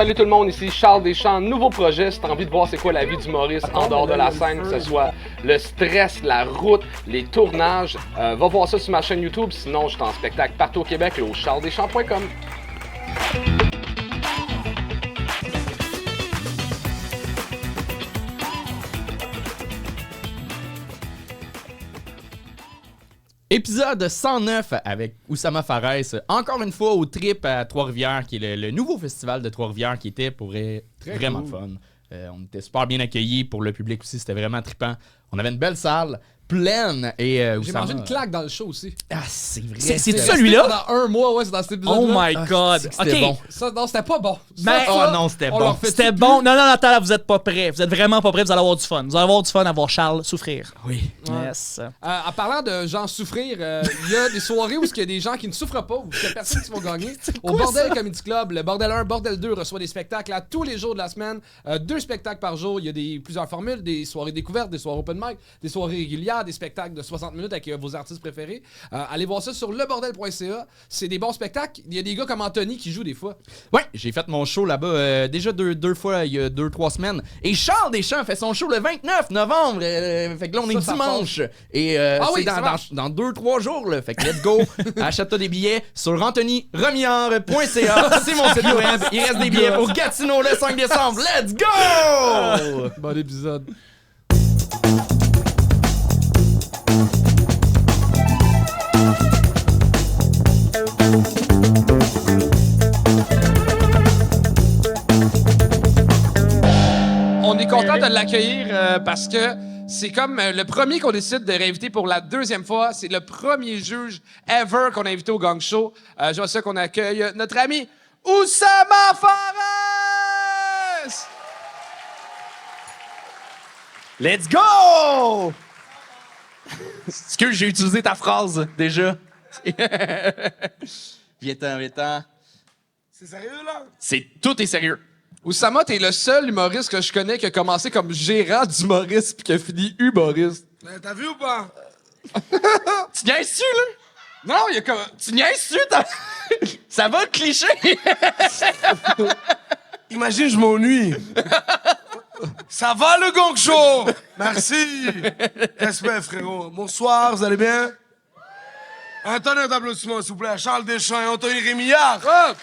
Salut tout le monde, ici Charles Deschamps, nouveau projet. Si t'as envie de voir c'est quoi la vie d'humoriste en dehors de la scène, que ce soit le stress, la route, les tournages, va voir ça sur ma chaîne YouTube. Sinon, je suis en spectacle partout au Québec et au charlesdeschamps.com. Épisode 109 avec Oussama Fares, encore une fois au Trip à Trois-Rivières, qui est le nouveau festival de Trois-Rivières qui était pour vrai vraiment fun. On était super bien accueillis pour le public aussi, c'était vraiment trippant. On avait une belle salle, pleine. Et j'ai mangé une claque dans le show aussi. Ah, c'est vrai. C'est c'était- celui-là? Pendant un mois, ouais, c'est dans cet épisode-là. Oh my god. c'était OK. bon. Ça, non, c'était pas bon. Mais- Oh non, c'était on bon. leur fait C'était tout bon. Non, attends, là, vous êtes pas prêts. Vous êtes vraiment pas prêts. Vous allez avoir du fun. Vous allez avoir du fun à voir Charles souffrir. Oui. Ouais. Yes. En parlant de gens souffrir, il y a des soirées où il y a des gens qui ne souffrent pas, où il y a personne qui va gagner. Au Bordel Comedy Club, le Bordel 1, Bordel 2 reçoit des spectacles à tous les jours de la semaine. 2 spectacles par jour. Il y a plusieurs formules, des soirées découvertes, des soirées open mic, des soirées régulières, des spectacles de 60 minutes avec vos artistes préférés. Allez voir ça sur lebordel.ca. C'est des bons spectacles. Il y a des gars comme Anthony qui jouent des fois. Ouais, j'ai fait mon show là-bas déjà deux fois il y a 2-3 semaines. Et Charles Deschamps fait son show le 29 novembre. Fait que là, on est Ça dimanche. Et oui, c'est ça marche. dans 2-3 jours. Là. Fait que let's go. Achète-toi des billets sur anthonyremillard.ca. C'est mon site web. Il reste des billets pour Gatineau le 5 décembre. Let's go! Bon épisode. On est content de l'accueillir parce que c'est comme le premier qu'on décide de réinviter pour la deuxième fois. C'est le premier juge ever qu'on a invité au Gang Show. J'aimerais ça qu'on accueille notre ami Oussama Fares! Let's go! Excuse, j'ai utilisé ta phrase déjà. Viens-t'en. C'est sérieux, là? Tout est sérieux. Oussama, t'es le seul humoriste que je connais qui a commencé comme gérant d'humoriste puis qui a fini humoriste. T'as vu ou pas? Tu niaises-tu, là? Non, il y a comme... Tu niaises-tu? Ça va, le cliché? Imagine, je m'ennuie. Ça va, le Gang Show? Merci. Respect, frérot. Bonsoir, vous allez bien? Un tonnerre d'applaudissements, s'il vous plaît. Charles Deschamps et Anthony Rémillard. Ah!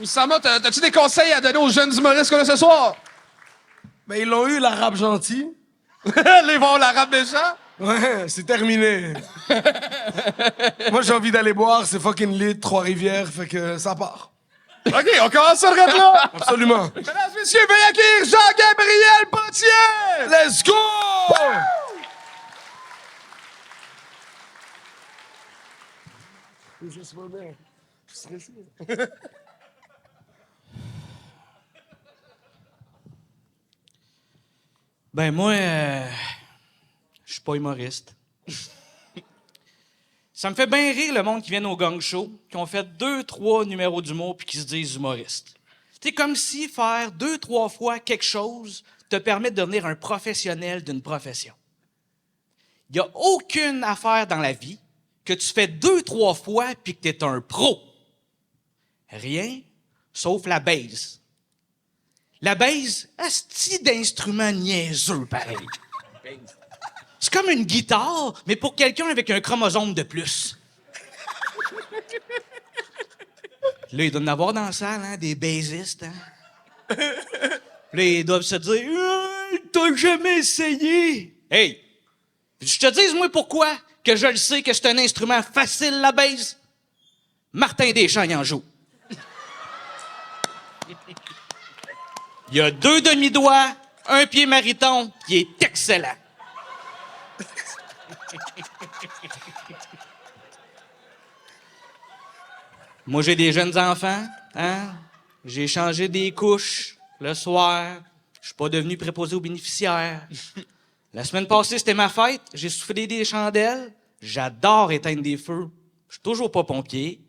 Oussama, t'as-tu des conseils à donner aux jeunes humoristes qu'on a ce soir? Ben, ils l'ont eu, l'arabe gentil. Les vont l'arabe des gens? Ouais, c'est terminé. Moi, j'ai envie d'aller boire. C'est fucking lit, Trois-Rivières, fait que ça part. OK, on commence sur le rap là. Absolument. Mesdames, messieurs, veuillez accueillir Jean-Gabriel Potier! Let's go! Je suis pas bien. Je suis stressé. Ben moi, je suis pas humoriste. Ça me fait bien rire le monde qui vient au gang show, qui ont fait 2-3 numéros d'humour puis qui se disent humoristes. C'est comme si faire 2-3 fois quelque chose te permet de devenir un professionnel d'une profession. Il y a aucune affaire dans la vie que tu fais 2-3 fois puis que t'es un pro. Rien, sauf la base. La base, asti d'instrument niaiseux, pareil. C'est comme une guitare, mais pour quelqu'un avec un chromosome de plus. Là, ils doivent en avoir dans la salle, hein, des bassistes, hein. Là, ils doivent se dire « T'as jamais essayé! » Hey! Je te dis, moi, pourquoi que je le sais que c'est un instrument facile, la basse? Martin Deschamps, il en joue. Il y a 2 demi-doigts, un pied mariton, qui est excellent. Moi, j'ai des jeunes enfants, hein? J'ai changé des couches le soir. Je suis pas devenu préposé aux bénéficiaires. La semaine passée, c'était ma fête. J'ai soufflé des chandelles. J'adore éteindre des feux. Je suis toujours pas pompier.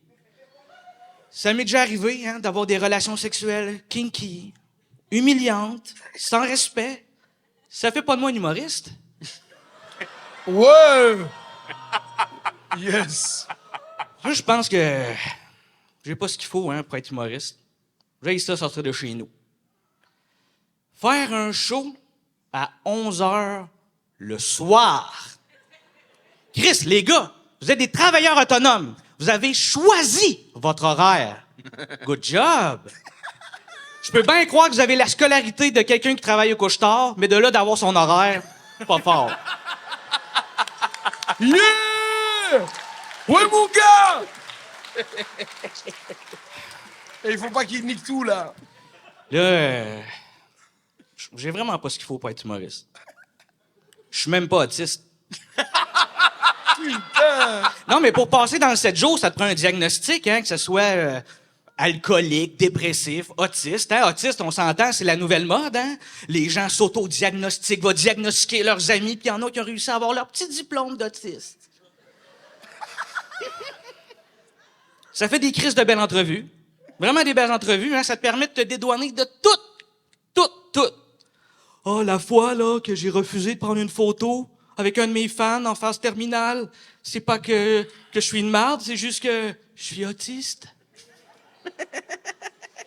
Ça m'est déjà arrivé, hein, d'avoir des relations sexuelles kinky, humiliantes, sans respect. Ça fait pas de moi un humoriste. Ouais! Yes! Moi, je pense que j'ai pas ce qu'il faut, hein, pour être humoriste. J'ai ça sortir de chez nous. Faire un show à 11h le soir. Chris, les gars, vous êtes des travailleurs autonomes. Vous avez choisi votre horaire. Good job. Je peux bien croire que vous avez la scolarité de quelqu'un qui travaille au couche-tard, mais de là d'avoir son horaire, pas fort. Yeah! Ouais, mon gars! Il faut pas qu'il nique tout, là. Là, j'ai vraiment pas ce qu'il faut pour être humoriste. Je suis même pas autiste. Non, mais pour passer dans le 7 jours, ça te prend un diagnostic, hein, que ce soit alcoolique, dépressif, autiste. Hein? Autiste, on s'entend, c'est la nouvelle mode. Hein? Les gens s'auto-diagnostiquent, vont diagnostiquer leurs amis, puis il y en a qui ont réussi à avoir leur petit diplôme d'autiste. Ça fait des crises de belles entrevues. Vraiment des belles entrevues. Hein? Ça te permet de te dédouaner de tout. Oh, la fois là que j'ai refusé de prendre une photo avec un de mes fans en phase terminale, c'est pas que je suis une marde, c'est juste que je suis autiste.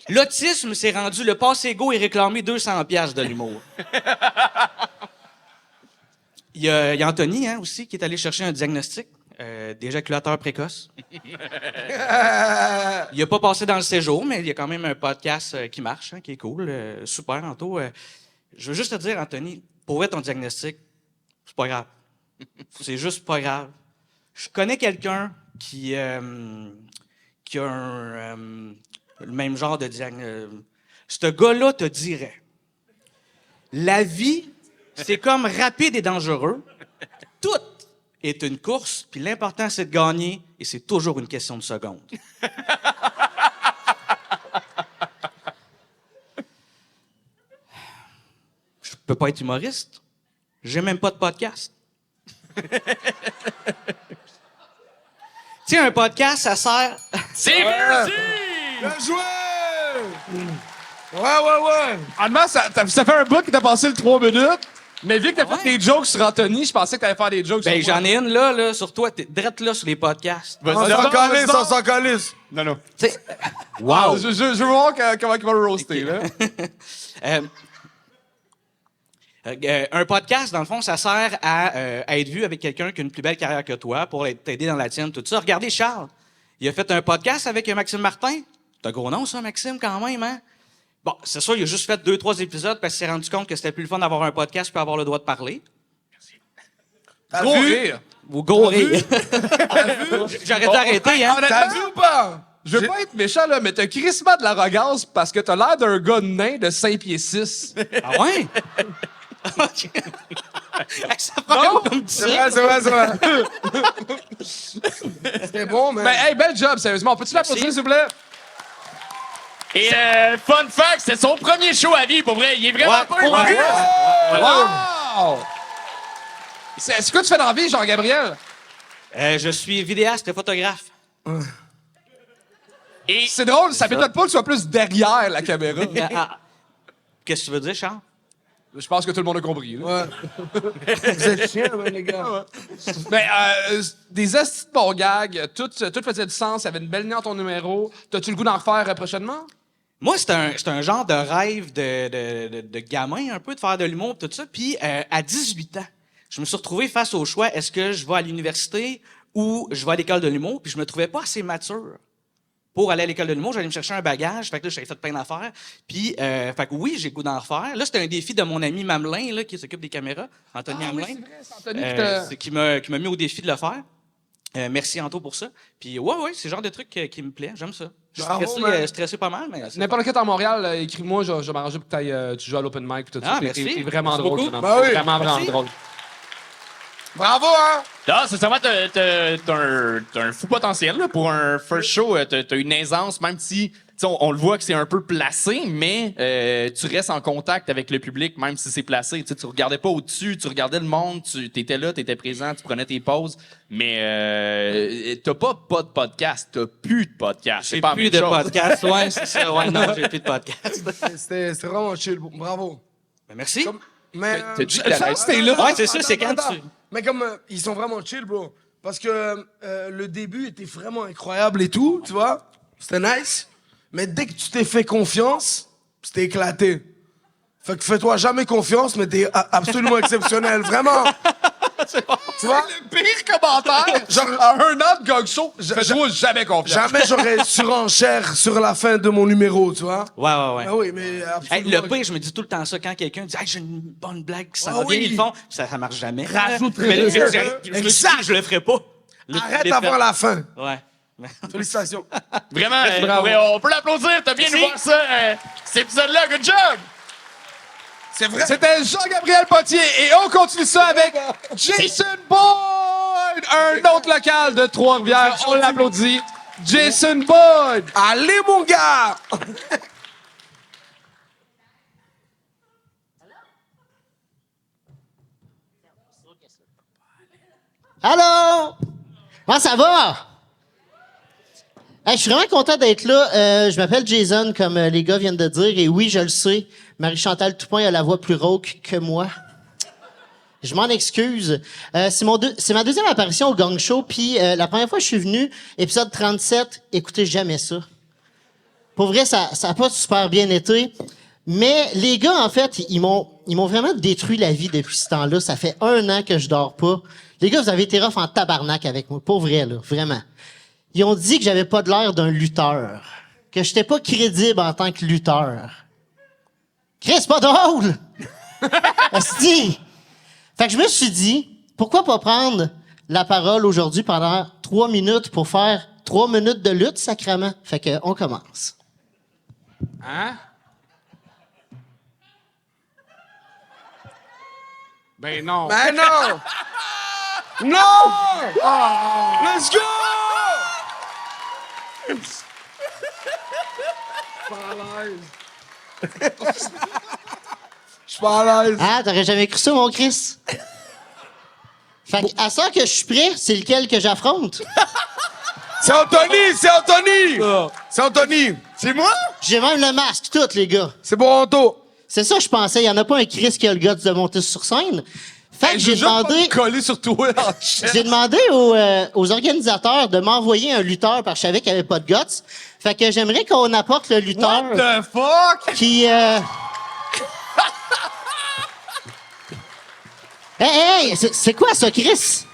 L'autisme s'est rendu le passe-égo et réclamé 200$ de l'humour. Il y a Anthony hein, aussi qui est allé chercher un diagnostic d'éjaculateur précoce. Il a pas passé dans le séjour, mais il y a quand même un podcast qui marche, hein, qui est cool. Super, Anto. Je veux juste te dire, Anthony, pour être ton diagnostic, c'est pas grave. C'est juste pas grave. Je connais quelqu'un qui a le même genre de diagnostic. Ce gars-là te dirait, la vie, c'est comme rapide et dangereux. Tout est une course, puis l'important, c'est de gagner, et c'est toujours une question de secondes. Je peux pas être humoriste. J'ai même pas de podcast. Tu sais, un podcast, ça sert... C'est parti! Bien joué! Ouais. Honnêtement, ça fait un bout que t'as passé le 3 minutes, mais vu que t'as Ouais. fait des jokes sur Anthony, je pensais que t'allais faire des jokes Ben, sur moi. j'en ai une là, sur toi. T'es drette là sur les podcasts. On Vas-y, s'en donc, calisse, vas-y on donc. s'en calisse. Non, non. Tu sais, Ah, wow! je veux voir comment il va le roaster, là. Un podcast, dans le fond, ça sert à être vu avec quelqu'un qui a une plus belle carrière que toi pour t'aider dans la tienne, tout ça. Regardez Charles. Il a fait un podcast avec Maxime Martin. C'est un gros nom, ça, Maxime, quand même, hein? Bon, c'est sûr, il a juste fait 2-3 épisodes parce qu'il s'est rendu compte que c'était plus le fun d'avoir un podcast puis avoir le droit de parler. T'as Gros vu? rire. Ou gros rire. J'aurais dû arrêter, hein? T'as vu ou pas? Je veux pas être méchant, là, mais t'as crissement de l'arrogance parce que t'as l'air d'un gars nain de 5 pieds 6. Ah ouais? OK. Ça prend comme C'est ça. vrai. C'était bon, mais... Ben, hey, bel job, sérieusement. Peux-tu l'applaudir, s'il vous plaît? Et fun fact, c'est son premier show à vie, pour vrai. Il est vraiment Ouais, pas ouais, humoriste. Wow! C'est quoi tu fais dans la vie, Jean-Gabriel? Je suis vidéaste et photographe. Et C'est drôle, ça m'étonne pas que tu sois plus derrière la caméra. Qu'est-ce que tu veux dire, Charles? Je pense que tout le monde a compris. Là. Ouais. Vous êtes chiants, hein, les gars. Mais des astis de bons gags, tout faisait du sens, il y avait une belle ligne dans ton numéro. T'as-tu le goût d'en refaire prochainement? Moi, c'est un genre de rêve de gamin, un peu, de faire de l'humour et tout ça. Puis, à 18 ans, je me suis retrouvé face au choix, est-ce que je vais à l'université ou je vais à l'école de l'humour? Puis, je me trouvais pas assez mature pour aller à l'école de l'humour. J'allais me chercher un bagage. Fait que là, j'avais fait plein d'affaires. Puis, fait que oui, j'ai le goût d'en refaire. Là, c'était un défi de mon ami Mamelin, là, qui s'occupe des caméras, Anthony Ah oui, Hamelin. c'est vrai, c'est Anthony qui t'a... C'est qui m'a mis au défi de le faire. Merci Anto pour ça. Puis ouais, c'est le genre de truc qui me plaît. J'aime ça. Je suis Bravo, stressé, man. stressé pas mal, mais c'est N'importe qui à Montréal, écris-moi, je vais m'arranger pour que tu joues à l'open mic. Tout Ah, ça. merci. T'es vraiment Merci drôle. beaucoup. Jeune homme. Ben oui. Vraiment Merci. drôle. Bravo, hein? là, sincèrement, t'as un fou potentiel là, pour un first show. T'as une aisance, même si tu sais, on le voit que c'est un peu placé, mais tu restes en contact avec le public, même si c'est placé. Tu sais, tu regardais pas au-dessus, tu regardais le monde, tu étais là, tu étais présent, tu prenais tes pauses. Mais t'as pas de podcast, t'as plus de podcast. J'ai C'est pas plus la de même chose. podcast. Ouais, c'est ça. Ouais, non, j'ai plus de podcast. C'était vraiment chill. Bravo. Ben, merci. Mais... T'as dit Je sens que c'était là. Ouais, c'est ça, c'est quand Attends. tu... Mais comme ils sont vraiment chill, bro. Parce que le début était vraiment incroyable et tout, tu vois. C'était nice. Mais dès que tu t'es fait confiance, c'était éclaté. Fait que fais-toi jamais confiance, mais t'es absolument exceptionnel, vraiment. Tu vois? Le pire commentaire! Genre- à un an de gang show, fais-toi jamais confiance. Jamais j'aurais surenchère sur la fin de mon numéro, tu vois? Ouais. Ah oui, mais Hey, absolument. le pire, je me dis tout le temps ça quand quelqu'un dit hey, j'ai une bonne blague qui s'en Ah vient, oui. ils le font, ça marche jamais. Rajouterai Mais le- je me dis Exact. que je le ferai pas. Arrête avant la fin. Ouais. Félicitations. Vraiment, bravo. on peut l'applaudir. T'as bien Merci. voir ça, cet épisode-là. Good job! C'est vrai. C'était Jean-Gabriel Potier et on continue ça avec Jason Boyd, un autre local de Trois-Rivières. On l'applaudit. Jason Boyd. Allez, mon gars! Allô? Comment ça va? Hey, je suis vraiment content d'être là. Je m'appelle Jason, comme les gars viennent de dire. Et oui, je le sais, Marie-Chantal Toupin a la voix plus rauque que moi. Je m'en excuse. C'est ma deuxième apparition au Gang Show. Puis la première fois que je suis venu, épisode 37, écoutez jamais ça. Pour vrai, ça a pas super bien été. Mais les gars, en fait, ils m'ont vraiment détruit la vie depuis ce temps-là. Ça fait 1 an que je dors pas. Les gars, vous avez été rough en tabarnak avec moi. Pour vrai, là. Vraiment. Ils ont dit que j'avais pas de l'air d'un lutteur. Que j'étais pas crédible en tant que lutteur. Chris, c'est pas drôle! Asti! Fait que je me suis dit, pourquoi pas prendre la parole aujourd'hui pendant 3 minutes pour faire 3 minutes de lutte, sacrément? Fait que, on commence. Hein? Ben non. Ben non! Non! Let's go! Je suis pas à l'aise. Ah, t'aurais jamais cru ça, mon Chris? Fait que, à ça que je suis prêt, c'est lequel que j'affronte? C'est Anthony! C'est Anthony! C'est Anthony! C'est moi? J'ai même le masque, tout, les gars. C'est Boronto. C'est ça, je pensais. Il y en a pas un Chris qui a le guts de monter sur scène. Fait que j'ai demandé... Collé sur toi en chest. J'ai demandé aux organisateurs de m'envoyer un lutteur parce que je savais qu'il n'y avait pas de guts. Fait que j'aimerais qu'on apporte le lutteur What the fuck? qui... Hey, c'est quoi ça, Chris?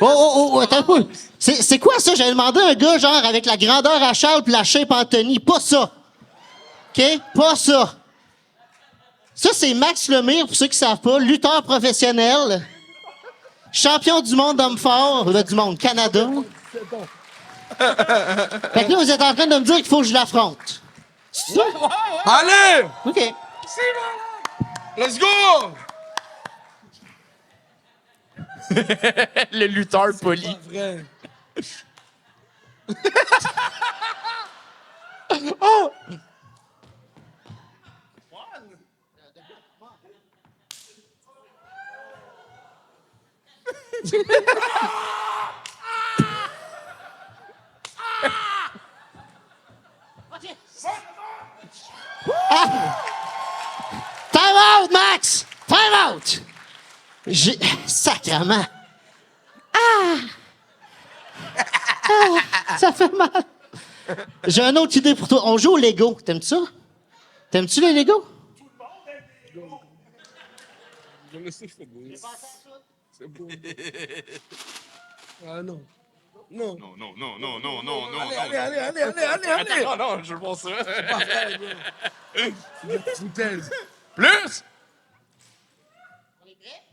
Oh, attends un peu. C'est quoi ça? J'avais demandé un gars, genre, avec la grandeur à Charles pis la shape Anthony. Pas ça. OK? Pas ça. Ça, c'est Max Lemire, pour ceux qui savent pas, lutteur professionnel, champion du monde d'homme fort, du monde, Canada. Fait que là, vous êtes en train de me dire qu'il faut que je l'affronte. C'est ça? Allez! OK. Let's go! Le lutteur poli. Vrai. Time out, Max! Time out! Sacrement! Ça fait mal. J'ai une autre idée pour toi. On joue au Lego. T'aimes-tu ça? T'aimes-tu les Lego? Ah non. Non. Non, non, non, non, non, non, non. Allez. Non, non, je veux voir ça. Foutaise. Plus! On est prêts?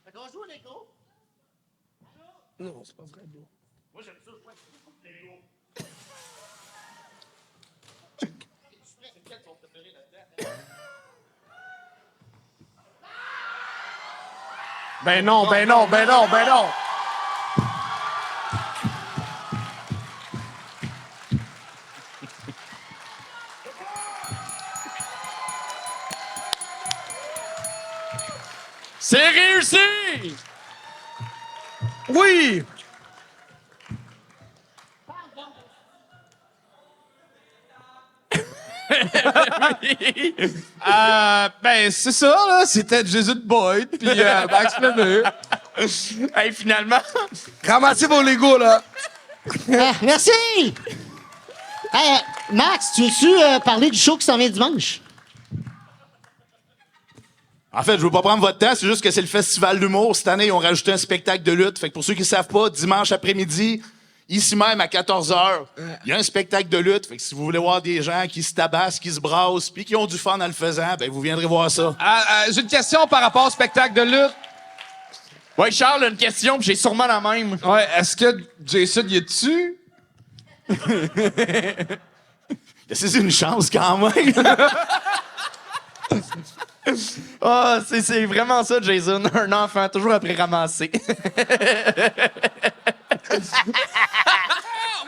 Fait qu'on joue au Lego. Non, c'est pas vrai, bro. Ben non, ben non, ben non, ben non. C'est réussi! Oui! Ben c'est ça, là. C'était Jason Boyd, puis Max Lemire. Hey, finalement, Ramassez vos Legos, là. Ah, merci! Hey, Max, tu veux-tu parler du show qui s'en vient dimanche? En fait, je veux pas prendre votre temps, c'est juste que c'est le festival d'humour. Cette année, ils ont rajouté un spectacle de lutte. Fait que pour ceux qui savent pas, dimanche après-midi, ici même à 14h, il y a un spectacle de lutte. Fait que si vous voulez voir des gens qui se tabassent, qui se brassent, puis qui ont du fun en le faisant, ben vous viendrez voir ça. J'ai une question par rapport au spectacle de lutte. Ouais, Charles, une question, puis j'ai sûrement la même. Ouais, est-ce que Jason y est dessus? C'est une chance quand même. Ah, c'est vraiment ça, Jason. Un enfant, toujours après ramasser.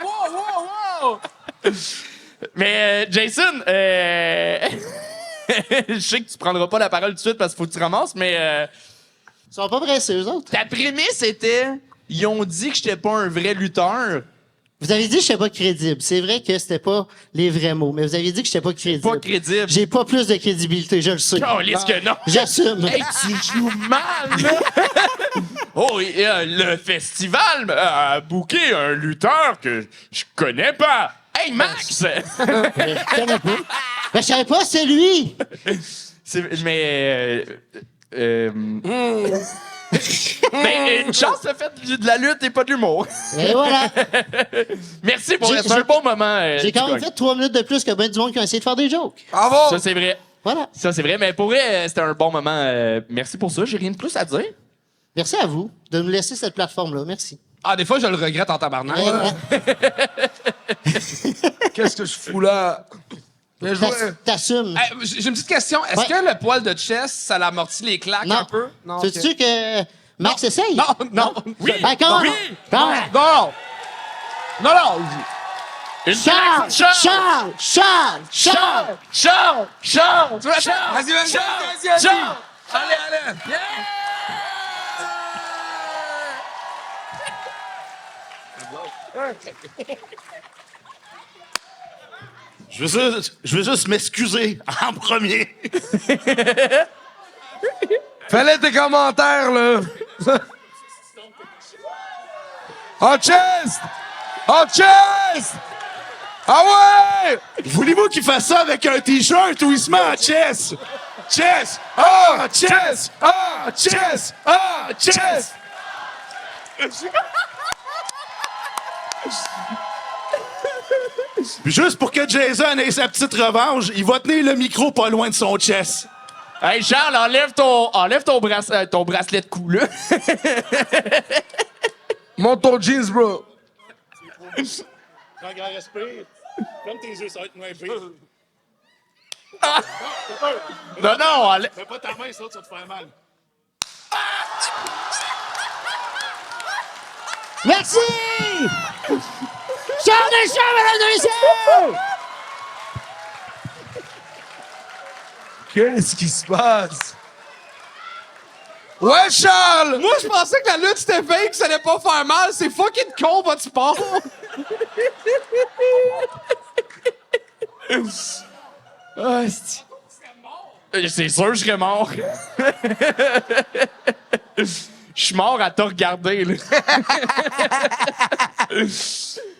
wow! Mais, Jason, je sais que tu prendras pas la parole tout de suite parce qu'il faut que tu ramasses, mais Ils sont pas pressés, eux autres. ta prémisse était... Ils ont dit que j'étais pas un vrai lutteur. Vous avez dit que j'étais pas crédible. C'est vrai que c'était pas les vrais mots, mais vous avez dit que j'étais pas crédible. Pas crédible. J'ai pas plus de crédibilité, je le sais. Calisse que non. J'assume. Hey, tu joues mal, là! Oh, et, le festival a booké un lutteur que je connais pas. Hey, Max! Je connais pas. Ben, je savais pas, c'est lui! Mais... Mais une chance de fait de la lutte et pas de l'humour. Et voilà. Merci pour J'ai- c'est un bon moment. J'ai quand même Tigog. fait 3 minutes de plus que ben du monde qui a essayé de faire des jokes. Bravo! Ça, c'est vrai. Voilà. Ça, c'est vrai. Mais pour vrai, c'était un bon moment. Merci pour ça. J'ai rien de plus à dire. Merci à vous de nous laisser cette plateforme-là. Merci. Ah, des fois, je le regrette en tabarnak. Qu'est-ce que je fous là? Bien joué. T'assumes. Hey, j'ai une petite question. Est-ce Ouais. que le poil de chest, ça l'amortit les claques Non. un peu? Non. ok. Sais-tu que Max essaye? Non. Oui. Ben, comment? Oui. Comment? Non. Charles! Charles! Charles! Charles! Charles! Charles! Vas-y. Charles! Allez. Je veux juste m'excuser en premier. Fallait tes commentaires, là. En chest! Ah ouais! Voulez-vous qu'il fasse ça avec un t-shirt ou il se met en chess? Chess! Ah! Chess! Ah! Chess! Ah! Chess! Puis juste pour que Jason ait sa petite revanche, il va tenir le micro pas loin de son chess. Hey, Charles, enlève ton bracelet de cou, là. Monte ton jeans, bro. Prends un grand respire. Ferme tes yeux, ça va être moins pire. Non, enlève. Fais pas ta main, ça va te faire mal. Merci! Charles Deschamps, mesdames et messieurs! Qu'est-ce qui se passe? Ouais, Charles! Moi, je pensais que la lutte, c'était fake, que ça allait pas faire mal. C'est fucking con, votre sport. C'est sûr que je serais mort. Je suis mort à te regarder, là.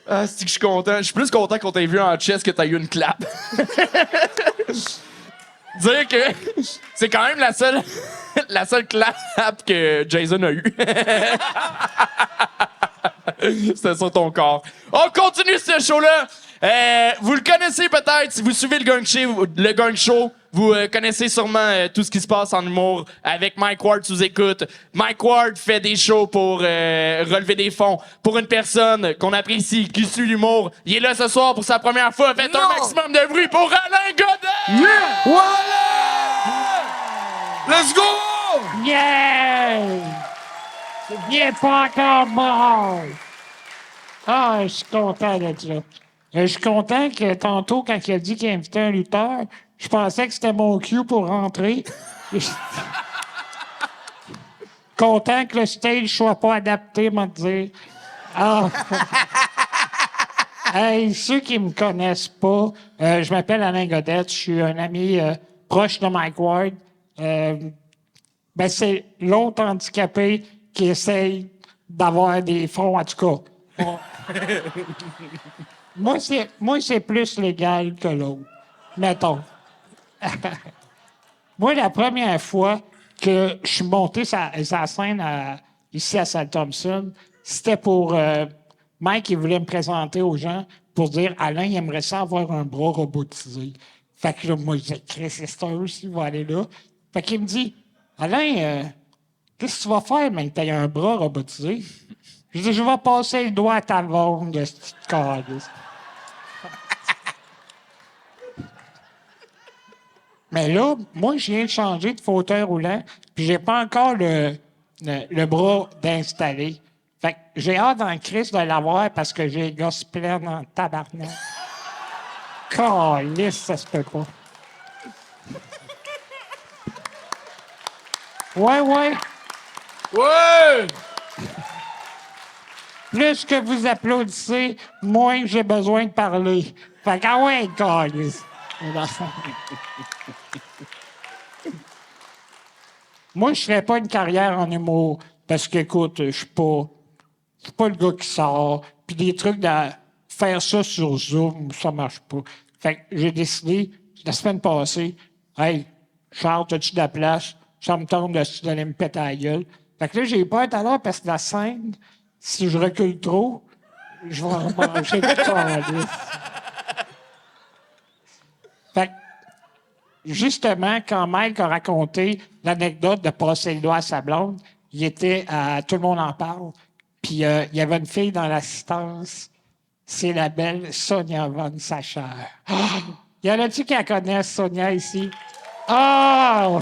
Ah, c'est que je suis content. Je suis plus content qu'on t'ait vu en chess que t'as eu une clap. Dire que c'est quand même la seule clap que Jason a eue. C'était sur ton corps. On continue ce show-là. Vous le connaissez peut-être si vous suivez le Gang Show. Vous connaissez sûrement tout ce qui se passe en humour avec Mike Ward sous écoute. Mike Ward fait des shows pour relever des fonds pour une personne qu'on apprécie, qui suit l'humour. Il est là ce soir pour sa première fois. Faites un maximum de bruit pour Alain Godet! Let's go! Yeah! Il est pas encore mort! Ah, je suis content d'être là. Je suis content que tantôt, quand il a dit qu'il invitait un lutteur, je pensais que c'était mon cue pour rentrer. Content que le stage soit pas adapté, m'a dire. Ah! Hey, ceux qui me connaissent pas, je m'appelle Alain Godette, je suis un ami proche de Mike Ward. Ben, c'est l'autre handicapé qui essaye d'avoir des fonds, en tout cas. Moi, c'est plus légal que l'autre. Mettons. Moi, la première fois que je suis monté sa scène ici à Saint Thompson, c'était pour Mike, il voulait me présenter aux gens pour dire Alain, il aimerait ça avoir un bras robotisé. Fait que là, moi, j'ai créé ces stars, il va aller là. Fait qu'il me dit Alain, qu'est-ce que tu vas faire, mais que tu un bras robotisé? Je dis, je vais passer le doigt à ta vente de ce petit calice. Mais là, moi, je viens de changer de fauteuil roulant, puis j'ai pas encore le bras d'installer. Fait que j'ai hâte dans le Christ de l'avoir parce que j'ai les gosses pleins en tabarnak. Calisse, ça se peut pas. Ouais. Ouais! Plus que vous applaudissez, moins j'ai besoin de parler. Fait que, ah ouais, calisse. Moi, je ferais pas une carrière en humour parce qu'écoute, je suis pas le gars qui sort. Puis des trucs de faire ça sur Zoom, ça marche pas. Fait que j'ai décidé, la semaine passée, hey, Charles, as-tu de la place? Ça me tente d'aller me péter la gueule. Fait que là, j'ai peur tout à l'heure parce que la scène, si je recule trop, je vais en manger tout en liste. Fait que, justement, quand Mike a raconté l'anecdote de passer le doigt à sa blonde, il était à Tout le monde en parle. Puis il y avait une fille dans l'assistance. C'est la belle Sonia Von Sacher. Oh! Y en a-tu qui la connaissent, Sonia, ici? Oh!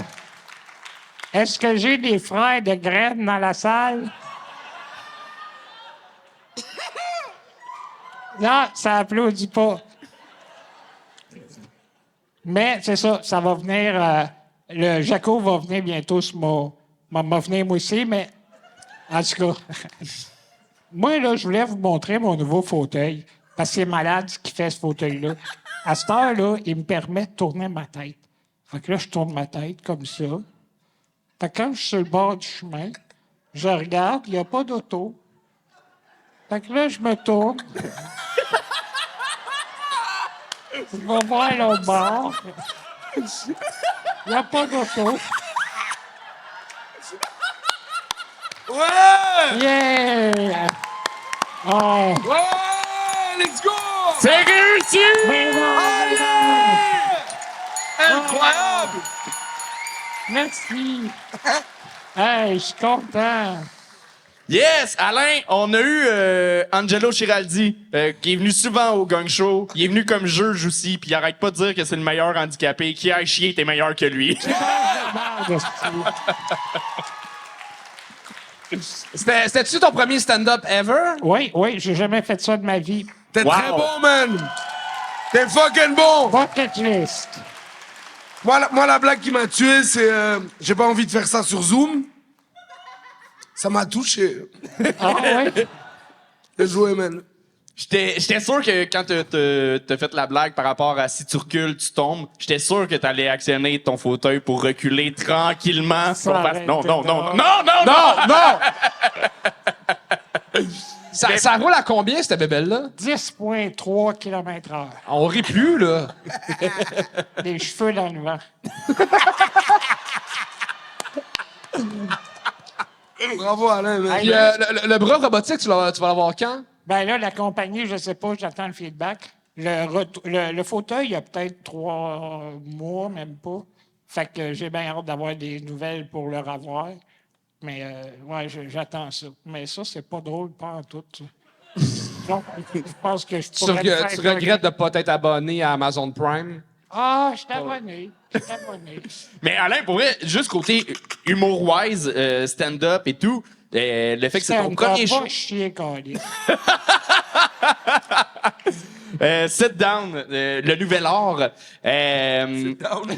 Est-ce que j'ai des frères de graines dans la salle? Non, ça applaudit pas. Mais c'est ça va venir. Le Jaco va venir bientôt m'a venir moi aussi, mais en tout cas, moi, là, je voulais vous montrer mon nouveau fauteuil, parce que c'est malade ce qui fait ce fauteuil-là. À cette heure-là, il me permet de tourner ma tête. Fait que là, je tourne ma tête comme ça. Fait que quand je suis sur le bord du chemin, je regarde, il n'y a pas d'auto. Fait que là, je me tourne. Je vais voir l'autre bord. Il n'y a pas d'auto. Ouais! Yeah! Oh! Ouais! Let's go! C'est réussi! Incroyable! Merci! Hey, je suis content! Yes! Alain, on a eu Angelo Chiraldi, qui est venu souvent au Gang Show. Il est venu comme juge aussi, puis il arrête pas de dire que c'est le meilleur handicapé. Qui a chier, t'es meilleur que lui. C'était-tu ton premier stand-up ever? Oui, j'ai jamais fait ça de ma vie. T'es très bon, man! T'es fucking bon! Bucket list! Moi, la blague qui m'a tué, c'est... j'ai pas envie de faire ça sur Zoom. Ça m'a touché. Ah ouais? J'ai joué, man. J'étais sûr que quand t'as fait la blague par rapport à si tu recules, tu tombes, j'étais sûr que t'allais actionner ton fauteuil pour reculer tranquillement. Non! Ça roule à combien, cette bébelle-là? 10,3 km/h. On rit plus, là. Les cheveux dans le vent. Bravo, Alain, man. Puis, le bras robotique, tu vas l'avoir quand? Ben là, la compagnie, je sais pas, j'attends le feedback. Le fauteuil, il y a peut-être 3 mois, même pas. Fait que j'ai bien hâte d'avoir des nouvelles pour le revoir. Mais ouais, j'attends ça. Mais ça, c'est pas drôle, pas en tout. Donc, je pense que je pourrais le faire. Tu regrettes de pas t'être abonné à Amazon Prime? Ah, je suis abonné. Mais Alain, pour vrai, juste côté humour-wise, stand-up et tout, le fait que c'est ton premier show... Pas chier, câlisse. Sit down, le nouvel art. Sit down.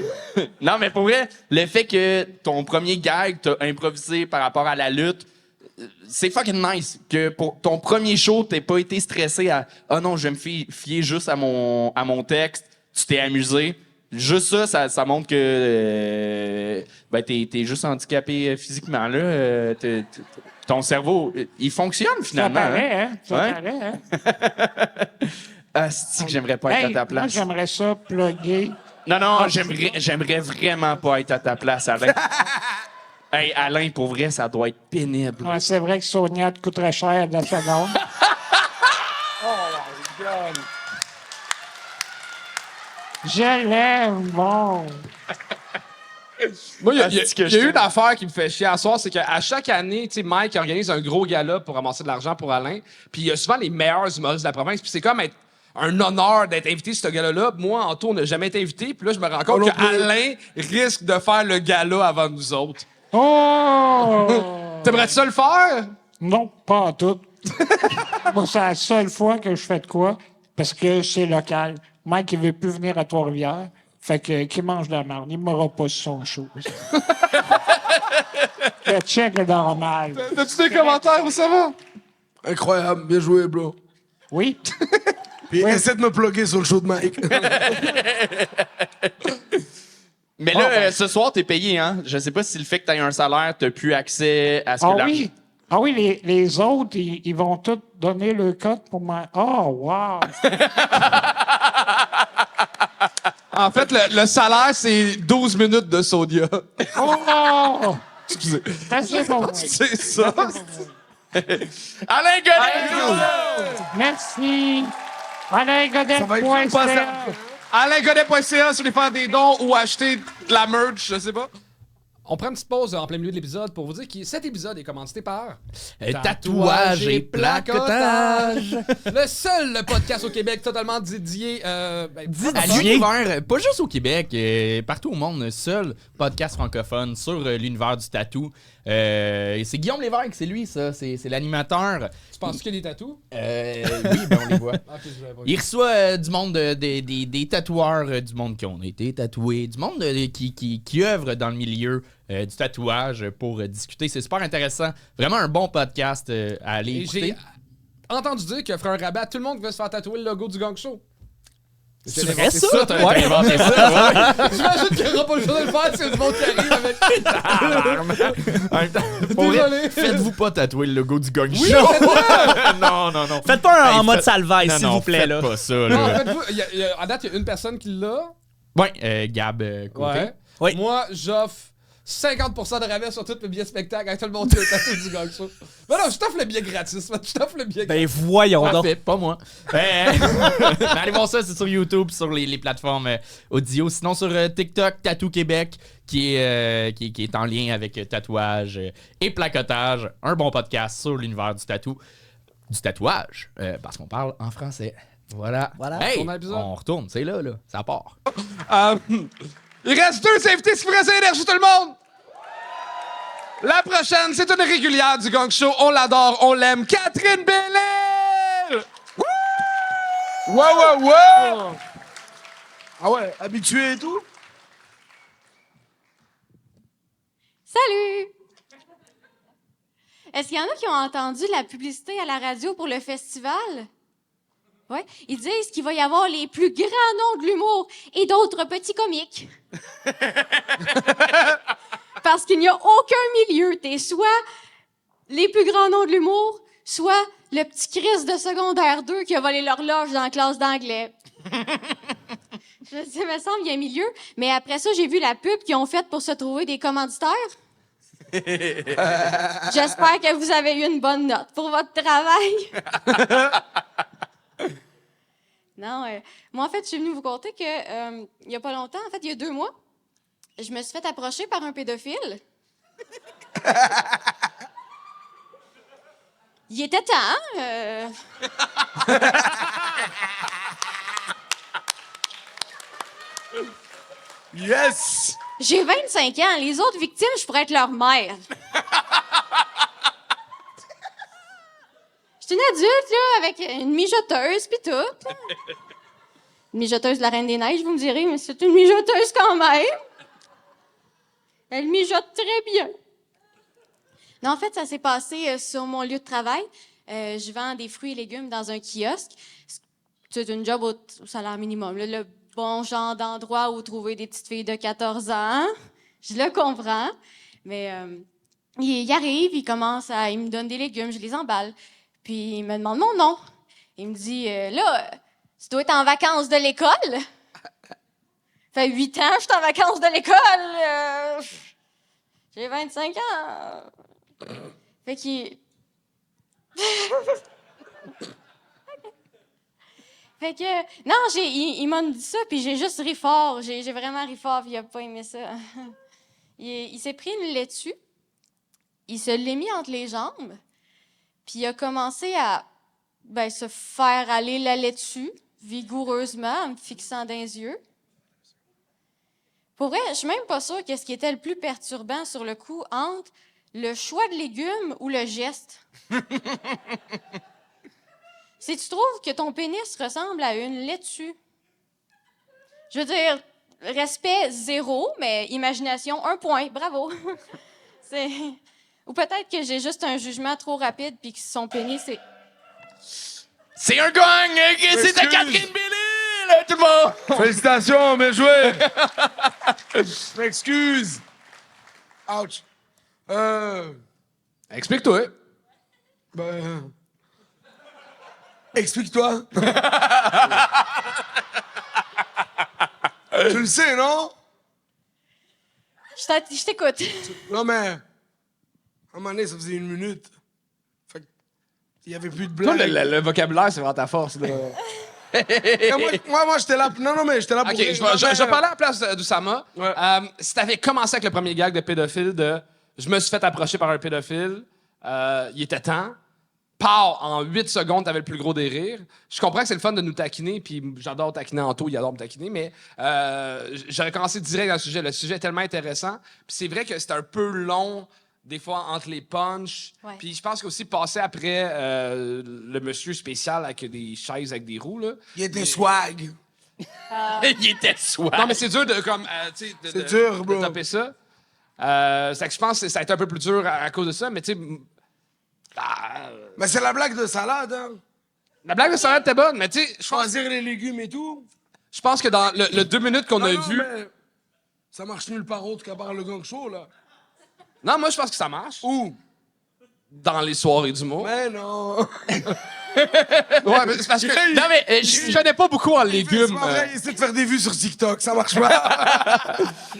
Non, mais pour vrai, le fait que ton premier gag, t'as improvisé par rapport à la lutte, c'est fucking nice. Que pour ton premier show, t'aies pas été stressé à « Ah non, je vais me fier juste à mon texte ». Tu t'es amusé. Juste ça montre que t'es juste handicapé physiquement. Là. Ton cerveau, il fonctionne finalement. Ça paraît, hein? Ça paraît, Asti que j'aimerais pas être Hey, à ta moi, place. j'aimerais ça plugger. Non, j'aimerais vraiment pas être à ta place, Alain. Hey, Alain, pour vrai, ça doit être pénible. Ouais, c'est vrai que Sonia te coûterait cher de la seconde. Je l'aime, bon. Moi, il y a Asti que il y a je une affaire qui me fait chier à soir, c'est qu'à chaque année, tu sais, Mike organise un gros gala pour ramasser de l'argent pour Alain. Puis il y a souvent les meilleurs humoristes de la province. Puis c'est comme être un honneur d'être invité à ce gala-là. Moi, Anto, on n'a jamais été invité. Puis là, je me rends compte qu'Alain risque de faire le gala avant nous autres. Oh! T'aimerais ça le faire? Non, pas en tout. Moi, c'est la seule fois que je fais de quoi, parce que c'est local. Mike, il veut plus venir à Trois-Rivières. Fait que, qu'il mange de la merde. Il m'aura pas sur son show. Le check est normal. As-tu des commentaires où ça va? Incroyable, bien joué, bro. Oui? Puis essaie de me plugger sur le show de Mike. Mais là, ce soir, t'es payé, hein? Je sais pas si le fait que t'aies un salaire, t'as plus accès à ce que Ah l'argent... oui? Ah oui, les autres, ils vont tous donner le code pour moi. Oh, wow! En fait, le salaire, c'est 12 minutes de Sonia. Oh! Excusez. C'est bon. C'est ça. Alain Godet! Merci. Alain Godet.ca. AlainGodet.ca sur les faire des dons ou acheter de la merch, je sais pas. On prend une petite pause en plein milieu de l'épisode pour vous dire que cet épisode est commandité par Tatouage et placotage. Le seul podcast au Québec totalement dédié À l'univers, pas juste au Québec, partout au monde, seul podcast francophone sur l'univers du tatou. C'est Guillaume Lévesque, c'est lui, ça. C'est l'animateur. Tu penses qu'il y a des tatous? Oui, ben on les voit. Il reçoit du monde, des tatoueurs du monde qui ont été tatoués, du monde qui œuvre dans le milieu du tatouage pour discuter. C'est super intéressant. Vraiment un bon podcast à aller écouter. J'ai entendu dire que Frère Rabat, tout le monde veut se faire tatouer le logo du Gang Show. C'est vrai, ça? T'as inventé ça, ouais. J'imagine qu'il n'y aura pas le choix de le faire si c'est du monde qui arrive avec. En même temps, pour vrai, Désolé. faites-vous pas tatouer le logo du Gang Show. faites-le! Non. Faites pas Hey, en mode faites- salvaille, Non, s'il non, vous plaît. faites Là. pas ça, Non, là. en fait, vous, à date, il y a une personne qui l'a. Ouais, Gab Côté. Ouais. Oui. Moi, j'offre 50% de rabais sur tous mes billets spectacles avec tout le monde qui a le tatou du Gang Show. Mais non, je t'offre le billet gratis. Je t'offre le billet Ben gratis. voyons donc. Parfait, pas moi. Mais allez voir ça, c'est sur YouTube, sur les plateformes audio. Sinon, sur TikTok, Tattoo Québec, qui est en lien avec tatouage et placotage. Un bon podcast sur l'univers du tatouage, parce qu'on parle en français. Voilà. Hey, Tourne à l'épisode. on retourne, c'est là, ça part. Il reste deux invités qui feraient l'énergie, tout le monde! La prochaine, c'est une régulière du Gang Show. On l'adore, on l'aime. Catherine Bellil! Wow! Ah ouais, habitué et tout? Salut! Est-ce qu'il y en a qui ont entendu la publicité à la radio pour le festival? Oui. Ils disent qu'il va y avoir les plus grands noms de l'humour et d'autres petits comiques. Parce qu'il n'y a aucun milieu. T'es soit les plus grands noms de l'humour, soit le petit Chris de secondaire 2 qui a volé l'horloge dans la classe d'anglais. Je sais, il me semble qu'il y a un milieu. Mais après ça, j'ai vu la pub qu'ils ont faite pour se trouver des commanditaires. J'espère que vous avez eu une bonne note pour votre travail. Non, moi, en fait, je suis venue vous conter que il y a pas longtemps, en fait, il y a 2 mois, je me suis fait approcher par un pédophile. Il était temps, Yes! J'ai 25 ans. Les autres victimes, je pourrais être leur mère. Je suis une adulte, là, avec une mijoteuse pis tout. Là. Une mijoteuse de la Reine des Neiges, vous me direz, mais c'est une mijoteuse quand même. Elle mijote très bien. Non, en fait, ça s'est passé sur mon lieu de travail. Je vends des fruits et légumes dans un kiosque. C'est une job au salaire minimum. Là, le bon genre d'endroit où trouver des petites filles de 14 ans. Je le comprends. Mais il arrive, il me donne des légumes, je les emballe. Puis il me demande mon nom. Il me dit, là, Tu dois être en vacances de l'école. Ça fait 8 ans que je suis en vacances de l'école. J'ai 25 ans. Fait qu'il... Fait que... Non, il m'a dit ça, puis j'ai juste ri fort. J'ai vraiment ri fort, puis il a pas aimé ça. Il s'est pris une laitue. Il se l'est mis entre les jambes. Puis il a commencé à se faire aller la laitue, vigoureusement, en me fixant dans les yeux. Pour vrai, je suis même pas sûre qu'est-ce qui était le plus perturbant sur le coup entre le choix de légumes ou le geste. Si tu trouves que ton pénis ressemble à une laitue, je veux dire, respect 0, mais imagination 1 point. Bravo. Ou peut-être que j'ai juste un jugement trop rapide puis que son pénis est... C'est un gang! C'est de Catherine Billy, là, tout le monde! Félicitations, bien joué! Je m'excuse. Ouch. Explique-toi. Explique-toi. Tu le sais, non? Je t'écoute. Non, mais... À un moment donné, ça faisait 1 minute. Fait qu'il y avait plus de Toi, blagues. le vocabulaire, c'est vraiment ta force. Là. moi, j'étais là... Non, mais j'étais là pour... OK, je vais parler à la place d'Oussama. Ouais. Si t'avais commencé avec le premier gag de pédophile de « Je me suis fait approcher par un pédophile, il était temps », en 8 secondes, t'avais le plus gros des rires. Je comprends que c'est le fun de nous taquiner, puis j'adore taquiner Anto, il adore me taquiner, mais j'aurais commencé direct dans le sujet. Le sujet est tellement intéressant. Puis c'est vrai que c'est un peu long, des fois, entre les punchs. Ouais. Puis je pense qu'aussi passer après le monsieur spécial avec des chaises avec des roues, là. Il était swag. Il était soif. Non, mais c'est dur de, comme, tu sais, C'est dur, bro. de taper ça. C'est que je pense que ça a été un peu plus dur à cause de ça, mais tu sais... Mais c'est la blague de salade, hein? La blague de salade était bonne, mais tu sais, Choisir les légumes et tout. je pense que dans le 2 minutes qu'on a Non, vu... mais ça marche nulle part autre qu'à part le gang show, là. Non, moi, je pense que ça marche. Où? Dans les soirées d'humour. Mais non. Ouais, mais c'est parce que... Non, mais je connais pas beaucoup en C'est légumes. pas vrai, il essaie de faire des vues sur TikTok, ça marche pas.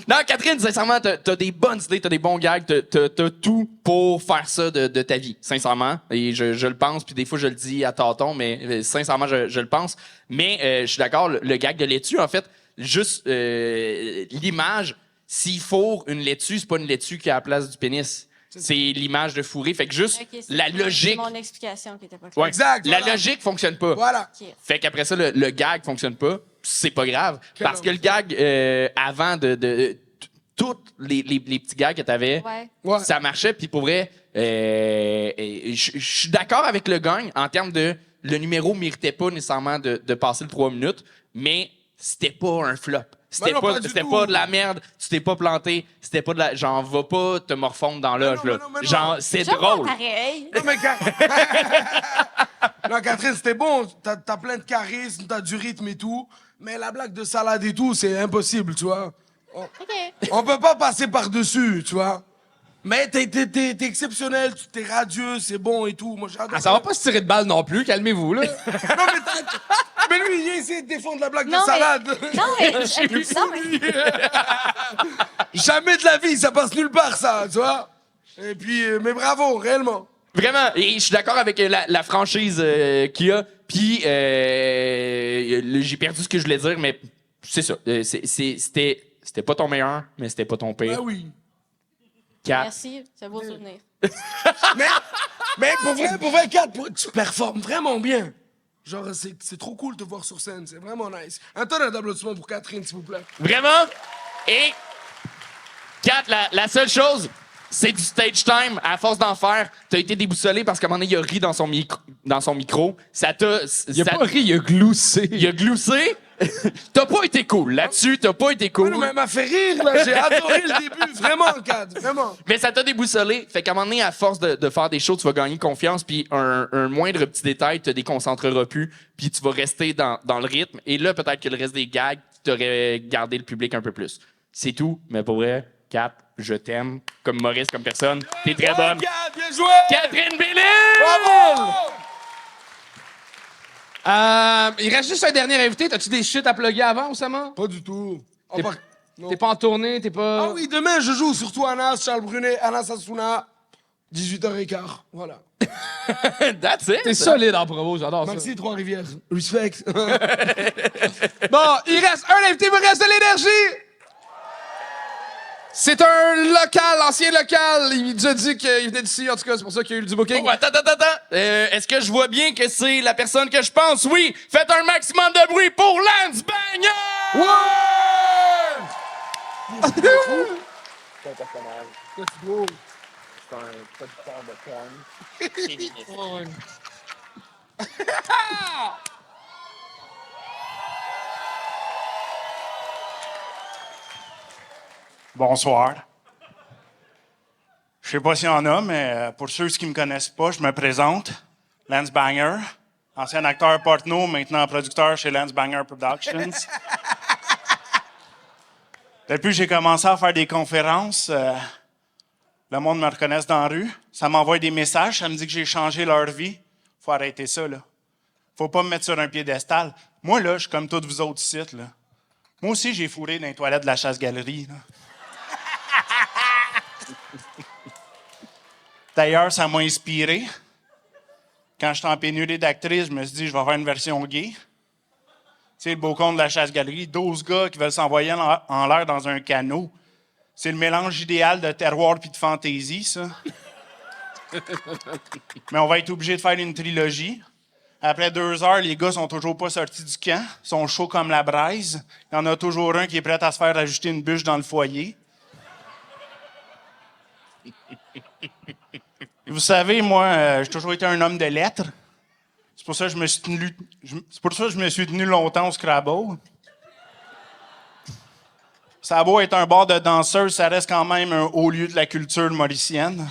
Non, Catherine, sincèrement, t'as des bonnes idées, t'as des bons gags, t'as tout pour faire ça de ta vie, sincèrement. Et je le pense, puis des fois, je le dis à tâtons, mais sincèrement, je le pense. Mais je suis d'accord, le gag de laitue, en fait, juste l'image, s'il fourre une laitue, c'est pas une laitue qui est à la place du pénis. C'est l'image de fourré. Fait que juste Ok, c'est la logique... mon explication qui était pas claire. Ouais. Exact, La voilà. logique fonctionne pas. Voilà. Ok. Fait qu'après ça, le gag fonctionne pas. C'est pas grave. Parce que le enfer. gag, avant de tous les petits gags que t'avais, Ouais. ça marchait. Puis pour vrai, je suis d'accord avec le gang en termes de... Le numéro méritait pas nécessairement de passer le 3 minutes, mais c'était pas un flop. C'était non, pas du c'était tout. pas de la merde, tu t'es pas planté, c'était pas de la... Genre, va pas te morfondre dans l'âge, non, là. mais non, mais non. Genre, c'est Genre, drôle. pareil. Non, mais non, Catherine, c'était bon. T'as plein de charisme, t'as du rythme et tout. Mais la blague de salade et tout, c'est impossible, tu vois. OK. On peut pas passer par-dessus, tu vois. Mais t'es exceptionnel, t'es radieux, c'est bon et tout. Moi, j'adore. Ah, ça va pas se tirer de balle non plus, calmez-vous, là. Non, mais lui, il essaie de défendre la blague Non, de salade. Non, mais... non, mais... Jamais de la vie, ça passe nulle part, ça, tu vois. Et puis, mais bravo, réellement. Vraiment, et je suis d'accord avec la franchise qu'il y a. Puis, j'ai perdu ce que je voulais dire, mais c'est ça. C'était pas ton meilleur, mais c'était pas ton pire. Ben oui. 4. Merci, c'est un beau souvenir. Mais pour vrai, Kat, tu performes vraiment bien. Genre, c'est trop cool de te voir sur scène, c'est vraiment nice. Un tonnerre d'applaudissements pour Catherine, s'il vous plaît. Vraiment? Et 4, la seule chose, c'est du stage time. À force d'en faire, t'as été déboussolé parce qu'à un moment donné, il a ri dans son micro. Ça t'a... Il a pas ri, il a gloussé. Il a gloussé. T'as pas été cool. Là-dessus, t'as pas été cool. Mais non, mais elle m'a fait rire, là. J'ai adoré le début, vraiment, Kat, vraiment. Mais ça t'a déboussolé. Fait qu'à un moment donné, à force de faire des shows, tu vas gagner confiance, puis un moindre petit détail te déconcentreras plus, puis tu vas rester dans le rythme. Et là, peut-être que le reste des gags, t'aurais gardé le public un peu plus. C'est tout, mais pour vrai, Kat, je t'aime. Comme Maurice, comme personne. T'es très bonne. Kat, bien joué! Catherine Billy! Bravo! Il reste juste un dernier invité. T'as-tu des shit à plugger avant, Oussama? Pas du tout. T'es pas en tournée, t'es pas... Ah oui, demain, je joue surtout Anas, Charles Brunet, Anas Asuna, 18h15. Voilà. That's it. T'es solide en promo, j'adore ça. Merci, Trois-Rivières. Respect. Bon, il reste un invité, il me reste de l'énergie! C'est un local, ancien local. Il nous a dit qu'il venait d'ici, en tout cas, c'est pour ça qu'il y a eu du booking. Oh, attends. Est-ce que je vois bien que c'est la personne que je pense? Oui! Faites un maximum de bruit pour Lance Banger! Ouais! C'est un personnage. Let's go. C'est un producteur de porn. Féministe. Bonsoir. Je sais pas s'il y en a, mais pour ceux qui me connaissent pas, je me présente. Lance Banger, ancien acteur porno, maintenant producteur chez Lance Banger Productions. Depuis que j'ai commencé à faire des conférences, le monde me reconnaît dans la rue. Ça m'envoie des messages, ça me dit que j'ai changé leur vie. Faut arrêter ça, là. Faut pas me mettre sur un piédestal. Moi, là, je suis comme tous vous autres sites, là. Moi aussi, j'ai fourré dans les toilettes de la chasse-galerie, là. D'ailleurs, ça m'a inspiré. Quand j'étais en pénurie d'actrices, je me suis dit, je vais faire une version gay. Tu sais, le beau conte de la chasse-galerie, 12 gars qui veulent s'envoyer en l'air dans un canot. C'est le mélange idéal de terroir puis de fantaisie, ça. Mais on va être obligé de faire une trilogie. Après 2 heures, les gars sont toujours pas sortis du camp. Ils sont chauds comme la braise. Il y en a toujours un qui est prêt à se faire ajouter une bûche dans le foyer. Vous savez, moi, j'ai toujours été un homme de lettres. C'est pour ça que je me suis tenu longtemps au Scrabble. Ça a beau être un bar de danseurs, ça reste quand même un haut lieu de la culture mauricienne.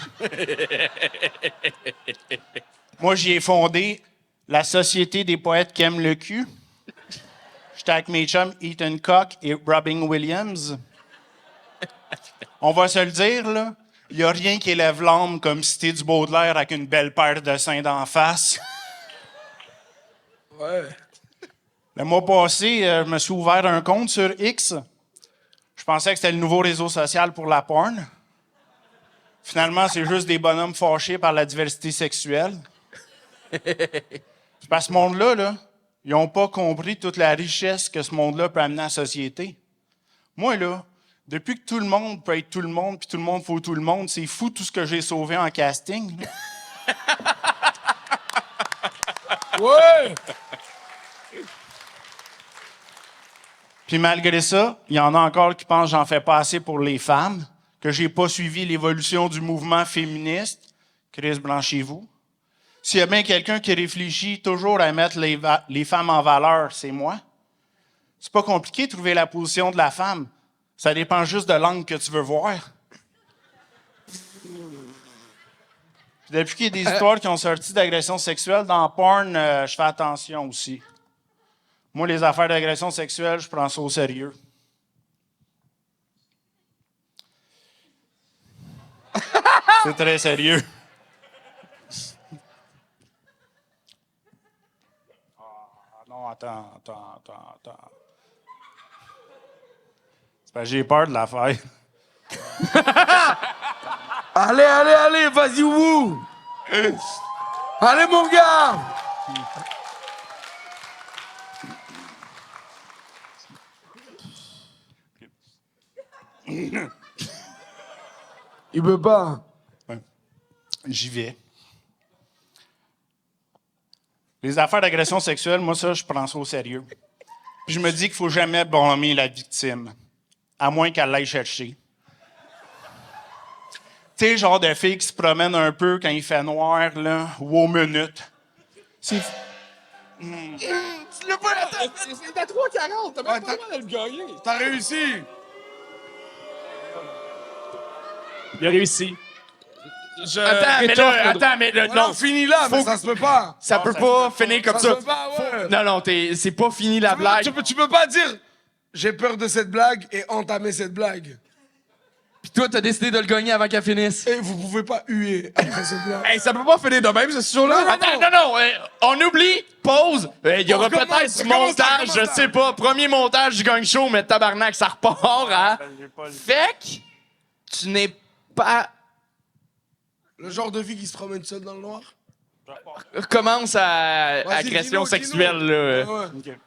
Moi, j'y ai fondé la Société des poètes qui aiment le cul. J'étais avec mes chums Ethan Cock et Robin Williams. On va se le dire, là. Il n'y a rien qui élève l'âme comme citer du Baudelaire avec une belle paire de seins d'en face. Ouais. Le mois passé, je me suis ouvert un compte sur X. Je pensais que c'était le nouveau réseau social pour la porn. Finalement, c'est juste des bonhommes fâchés par la diversité sexuelle. C'est parce que ce monde-là, là, ils n'ont pas compris toute la richesse que ce monde-là peut amener à la société. Moi, là, depuis que tout le monde peut être tout le monde, puis tout le monde faut tout le monde, c'est fou tout ce que j'ai sauvé en casting. Ouais! Puis malgré ça, il y en a encore qui pensent que j'en fais pas assez pour les femmes, que j'ai pas suivi l'évolution du mouvement féministe. Chris, blanchez-vous. S'il y a bien quelqu'un qui réfléchit toujours à mettre les femmes en valeur, c'est moi. C'est pas compliqué de trouver la position de la femme. Ça dépend juste de l'angle que tu veux voir. Puis depuis qu'il y a des histoires qui ont sorti d'agressions sexuelles dans porn, je fais attention aussi. Moi, les affaires d'agression sexuelle, je prends ça au sérieux. C'est très sérieux. Ah non, attends. C'est parce que j'ai peur de l'affaire. Allez, vas-y, vous! Allez, mon gars! Il peut pas. Ouais. J'y vais. Les affaires d'agression sexuelle, moi, ça, je prends ça au sérieux. Puis je me dis qu'il faut jamais blâmer la victime, à moins qu'elle l'aille chercher. Tu sais, genre de fille qui se promène un peu quand il fait noir, là, ou aux minutes. C'est... Tu l'as pas... C'est à 3,40, t'as même pas le droit de le gagner. T'as réussi! Il a réussi. Attends, mais là, Non, fini là, mais ça se peut pas! Ça peut pas finir comme ça. Ça se peut pas, ouais! Non, c'est pas fini la blague. Tu peux pas dire « J'ai peur de cette blague » et entamer cette blague. toi, t'as décidé de le gagner avant qu'elle finisse. Et vous pouvez pas huer après cette blague. Hey, ça peut pas finir de même, ce show-là. Attends, non, on oublie, pause. Il y aura On recommence, peut-être du on recommence, montage, on je recommence. sais pas. Premier montage du gang show, mais tabarnak, ça repart, hein. Fait que tu n'es pas... Le genre de fille qui se promène seule dans le noir. Commence à Vas-y, agression dis-nous, sexuelle, dis-nous. là. Ouais, ouais. OK.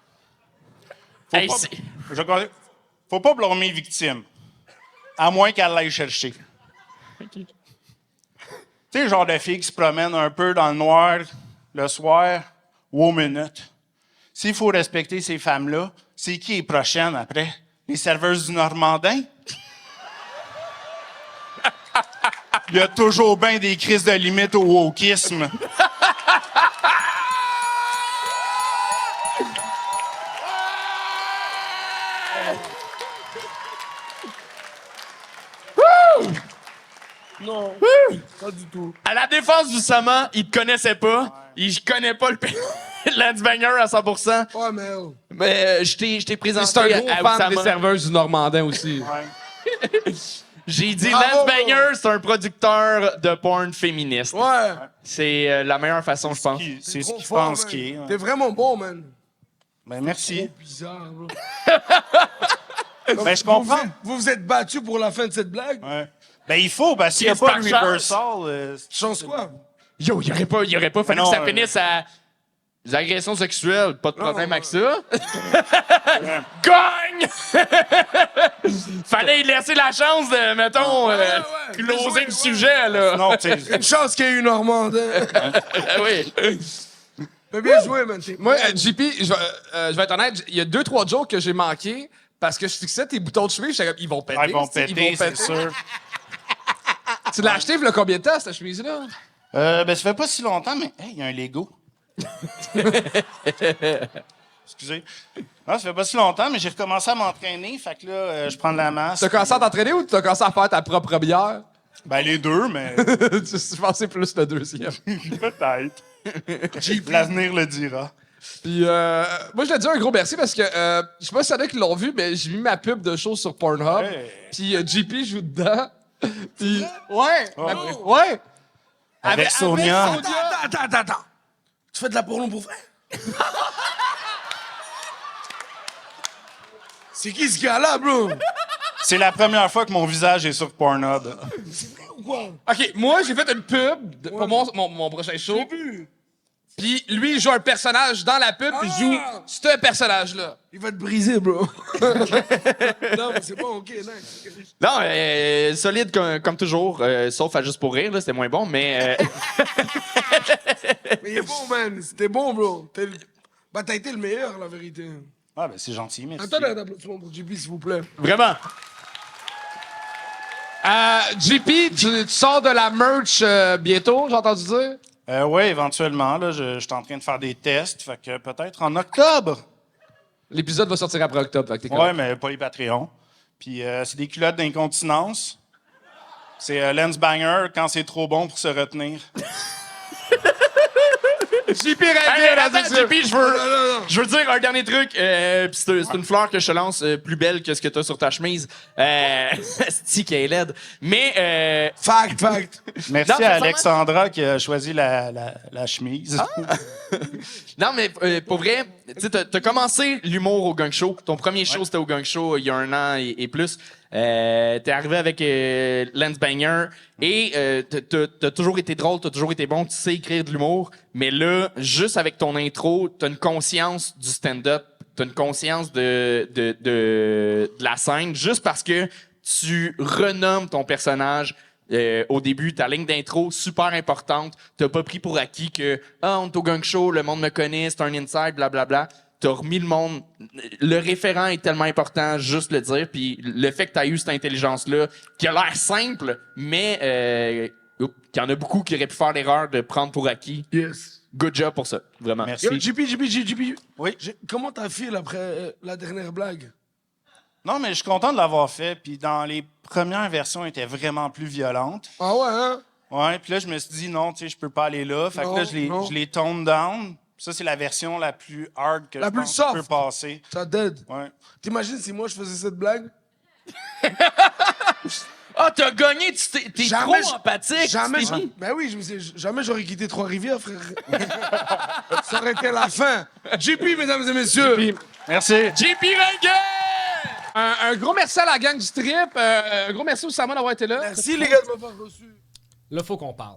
Hey, Faut pas blâmer victime. À moins qu'elle l'aille chercher. Tu sais, le genre de fille qui se promène un peu dans le noir le soir ou aux minutes. S'il faut respecter ces femmes-là, c'est qui les prochaines après? Les serveuses du Normandin? Il y a toujours bien des crises de limite au wokisme. Non, pas du tout. À la défense du Sama, il te connaissait pas. Il connaît pas le Lance Banger à 100%. Ouais, mais... Mais je t'ai présenté C'est un gros à fan des Oussama. serveuses du Normandin aussi. J'ai dit Bravo! Lance Banger, c'est un producteur de porn féministe. Ouais. C'est la meilleure façon, je pense. C'est ce Trop qu'il fort, pense man. qu'il est. Ouais. T'es vraiment bon, man. Ben, merci. Bizarre, bro. Ben, je comprends. Vous êtes battu pour la fin de cette blague? Ouais. Ben, il faut, parce s'il n'y a Chris, pas par de chance. reversal... Chance quoi? Yo, il aurait pas fallu non, que ça finisse à des agressions sexuelles. Pas de problème avec ça. Gagne! Fallait y laisser la chance de, mettons, closer le sujet, là. Non, tu sais, Une chance qu'il y ait eu Normandin. Oui. Mais bien joué, man. Moi, JP, je vais être honnête, il y a 2-3 jokes que j'ai manqués parce que je fixais tes boutons de chemise, j'étais comme, ils vont péter. ils vont c'est- péter, c'est sûr. Tu l'as acheté, il y a combien de temps, cette chemise-là? Ben, ça fait pas si longtemps, mais hey, il y a un Lego. Excusez. Non, ça fait pas si longtemps, mais j'ai recommencé à m'entraîner. Fait que là, je prends de la masse. T'as commencé à t'entraîner ou t'as commencé à faire ta propre bière? Ben, les deux, mais Je pensais plus le deuxième. peut-être. L'avenir le dira. Puis, moi, je te dis un gros merci parce que je sais pas si il y en a qui l'ont vu, mais j'ai mis ma pub de show sur Pornhub. Hey. Puis, JP joue dedans. Puis, Oh, ouais. Avec Sonia. Attends. Tu fais de la porno pour vrai? C'est qui ce gars-là, bro? C'est la première fois que mon visage est sur Pornhub. OK, moi, j'ai fait une pub pour mon prochain show. J'ai vu. Puis, lui, il joue un personnage dans la pub, puis il joue ce personnage-là. Il va te briser, bro. Non, mais c'est bon, ok, nice. Non, solide comme toujours, sauf à Juste pour rire, là, c'était moins bon, mais... Mais il est bon, man. C'était bon, bro. Bah, t'as été le meilleur, la vérité. Ah, ben, c'est gentil, merci. Attendez un applaudissement pour JP, s'il vous plaît. Vraiment. JP, tu sors de la merch bientôt, j'ai entendu dire? Oui, éventuellement. Là, je suis en train de faire des tests. Fait que peut-être en octobre. L'épisode va sortir après octobre, fait que t'es Ouais, correct. mais pas les Patreons. Puis c'est des culottes d'incontinence. C'est Lance Banger quand c'est trop bon pour se retenir. JP Hey, Rabbit, attends, JP, je veux dire un dernier truc. Puis c'est une fleur que je te lance plus belle que ce que t'as sur ta chemise. C'est qui est laide. Mais... Fact. Merci Non, à sincèrement- Alexandra qui a choisi la chemise. Non, mais pour vrai, tu sais, t'as commencé l'humour au Gang Show. Ton premier show, c'était au Gang Show il y a 1 an et plus. T'es arrivé avec Lance Banger et t'as toujours été drôle, t'as toujours été bon, tu sais écrire de l'humour. Mais là, juste avec ton intro, t'as une conscience du stand-up, t'as une conscience de la scène, juste parce que tu renommes ton personnage. Au début, ta ligne d'intro, super importante. T'as pas pris pour acquis que « Ah, on est au Gang Show, le monde me connaît, c'est un inside, blablabla. » T'as remis le monde... Le référent est tellement important, juste le dire. Puis le fait que t'as eu cette intelligence-là, qui a l'air simple, mais qu'il y en a beaucoup qui auraient pu faire l'erreur de prendre pour acquis. Yes. Good job pour ça, vraiment. Merci. Yo, JP. Oui. Comment t'as fait après la dernière blague? Non, mais je suis content de l'avoir fait. Puis dans les premières versions, elle était vraiment plus violente. Ah ouais, hein? Ouais, puis là, je me suis dit non, tu sais, je peux pas aller là. Fait que Non, là, non. je l'ai tone down. Ça, c'est la version la plus hard que La je plus pense que je soft. peux passer. Ça dead. Ouais. T'imagines si moi je faisais cette blague? Ah, t'as gagné, t'es trop empathique. Jamais, tu t'es mis- ben oui, jamais j'aurais quitté Trois-Rivières, frère. Ça aurait été la fin. JP, mesdames et messieurs. Merci. JP Ringuet! Un gros merci à la gang du trip. Un gros merci Oussama d'avoir été là. Merci, les gars, de m'avoir reçu. Là, faut qu'on parle.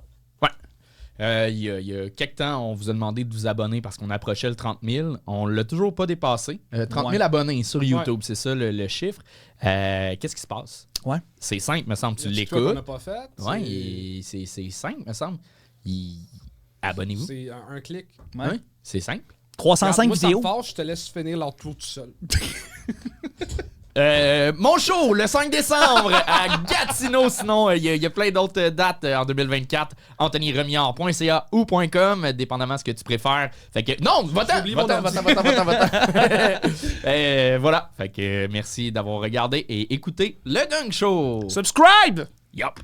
Il y a quelques temps, on vous a demandé de vous abonner parce qu'on approchait le 30 000. On l'a toujours pas dépassé. 30 000 abonnés sur YouTube, c'est ça le chiffre. Qu'est-ce qui se passe? Ouais. C'est simple, me semble. Tu Le qu'on n'a l'écoutes. pas fait. Ouais, c'est simple, me semble. Abonnez-vous. C'est un clic. Ouais, c'est simple. 305 Regarde, vidéos. Moi, ça me fâche, je te laisse finir l'outro tout seul. Mon show, le 5 décembre, à Gatineau. Sinon, il y a plein d'autres dates en 2024. AnthonyRemillard.ca ou .com, dépendamment de ce que tu préfères. Fait que, non, va-t'en! Voilà. Fait que, merci d'avoir regardé et écouté le Gang Show. Subscribe! Yup.